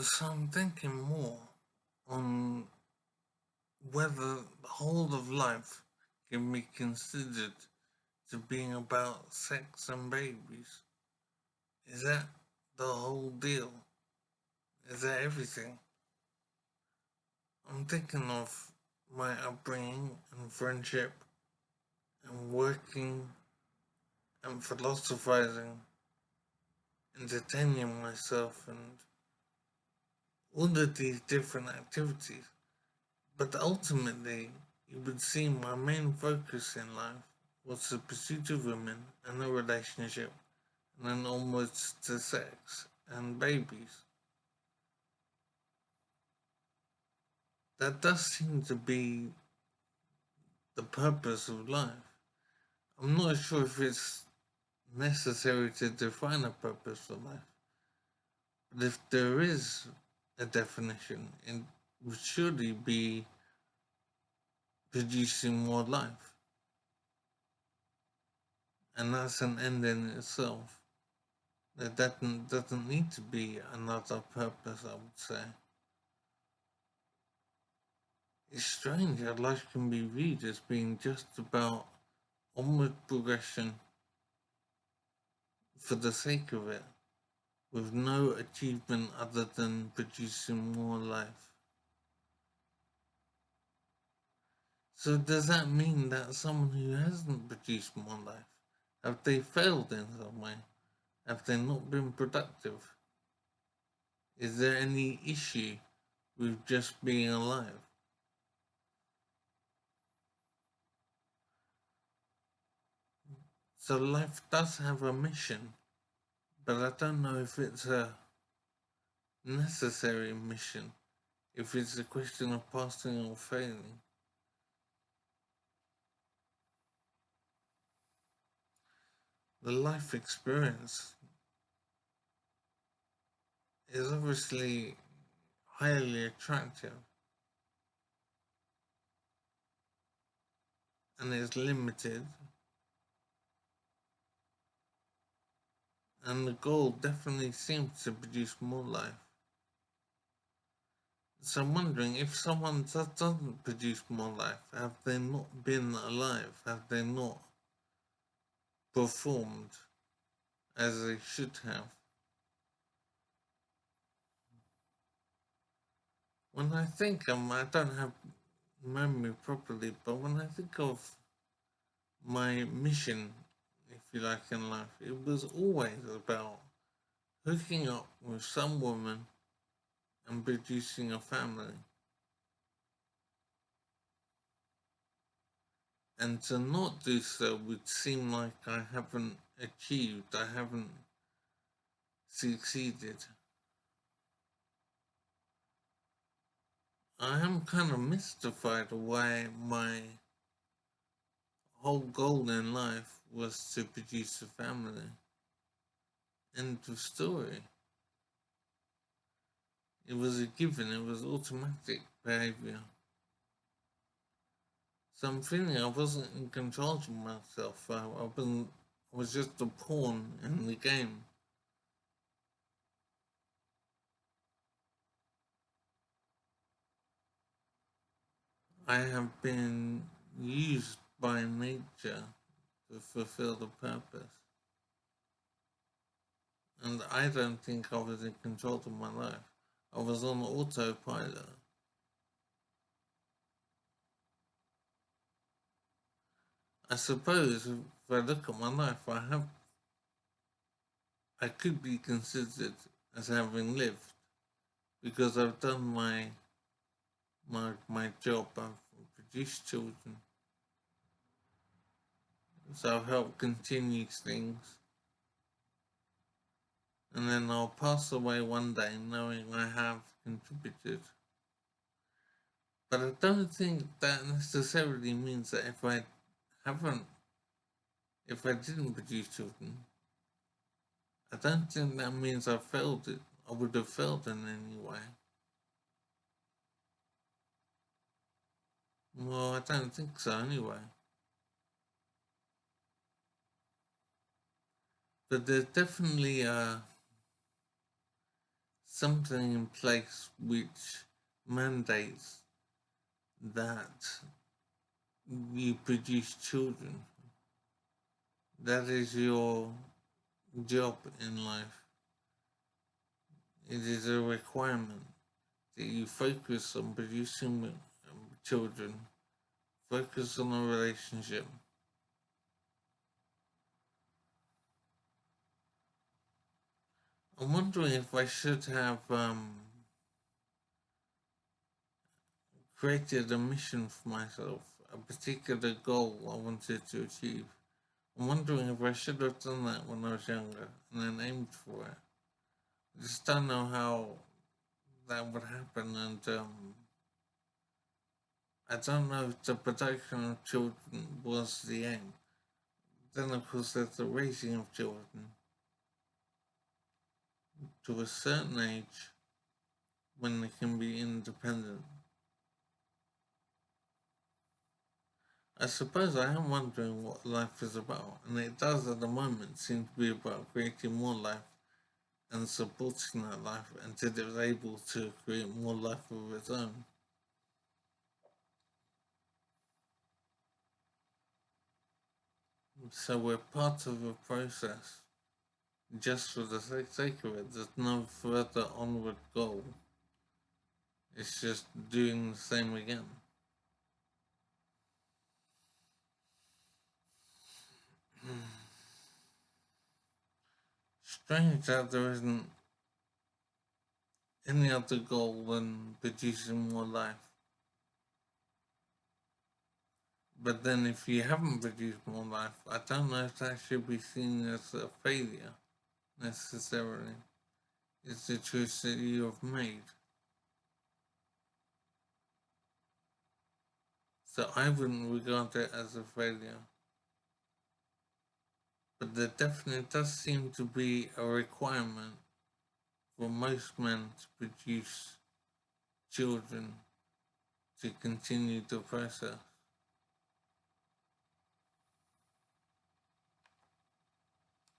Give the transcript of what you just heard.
So I'm thinking more on whether the whole of life can be considered to being about sex and babies. Is that the whole deal? Is that everything? I'm thinking of my upbringing and friendship and working and philosophizing, entertaining myself and all of these different activities. But ultimately, it would seem my main focus in life was the pursuit of women and a relationship, and then almost to sex and babies. That does seem to be the purpose of life. I'm not sure if it's necessary to define a purpose for life, but if there is a definition, it would surely be producing more life, and that's an end in itself. That doesn't need to be another purpose, I would say. It's strange how life can be viewed as being just about onward progression for the sake of it, with no achievement other than producing more life. So does that mean that someone who hasn't produced more life, have they failed in some way? Have they not been productive? Is there any issue with just being alive? So life does have a mission, but I don't know if it's a necessary mission, if it's a question of passing or failing. The life experience is obviously highly attractive and is limited, and the goal definitely seems to produce more life. So I'm wondering if someone doesn't produce more life, have they not been alive? Have they not performed as they should have? When I think I don't have memory properly, but when I think of my mission, if you like, in life, it was always about hooking up with some woman and producing a family. And to not do so would seem like I haven't achieved, I haven't succeeded. I am kind of mystified why my whole goal in life was to produce a family. End of story. It was a given, it was automatic behavior. So I'm feeling I wasn't in control of myself. I was just a pawn in the game. I have been used by nature to fulfill the purpose. And I don't think I was in control of my life. I was on autopilot. I suppose if I look at my life, I could be considered as having lived because I've done my job. I've produced children, so I've helped continue things, and then I'll pass away one day knowing I have contributed. But I don't think that necessarily means that haven't, if I didn't produce children, I don't think that means I failed it. I would have failed in any way. Well, I don't think so anyway. But there's definitely something in place which mandates that you produce children. That is your job in life. It is a requirement that you focus on producing children, focus on a relationship. I'm wondering if I should have created a mission for myself, a particular goal I wanted to achieve. I'm wondering if I should have done that when I was younger and then aimed for it. I just don't know how that would happen, and I don't know if the production of children was the aim. Then, of course, there's the raising of children to a certain age when they can be independent. I suppose I am wondering what life is about, and it does at the moment seem to be about creating more life and supporting that life until it was able to create more life of its own. So we're part of a process just for the sake of it. There's no further onward goal. It's just doing the same again. Strange that there isn't any other goal than producing more life. But then if you haven't produced more life, I don't know if that should be seen as a failure necessarily. It's the choice that you have made. So I wouldn't regard it as a failure. But there definitely does seem to be a requirement for most men to produce children to continue the process.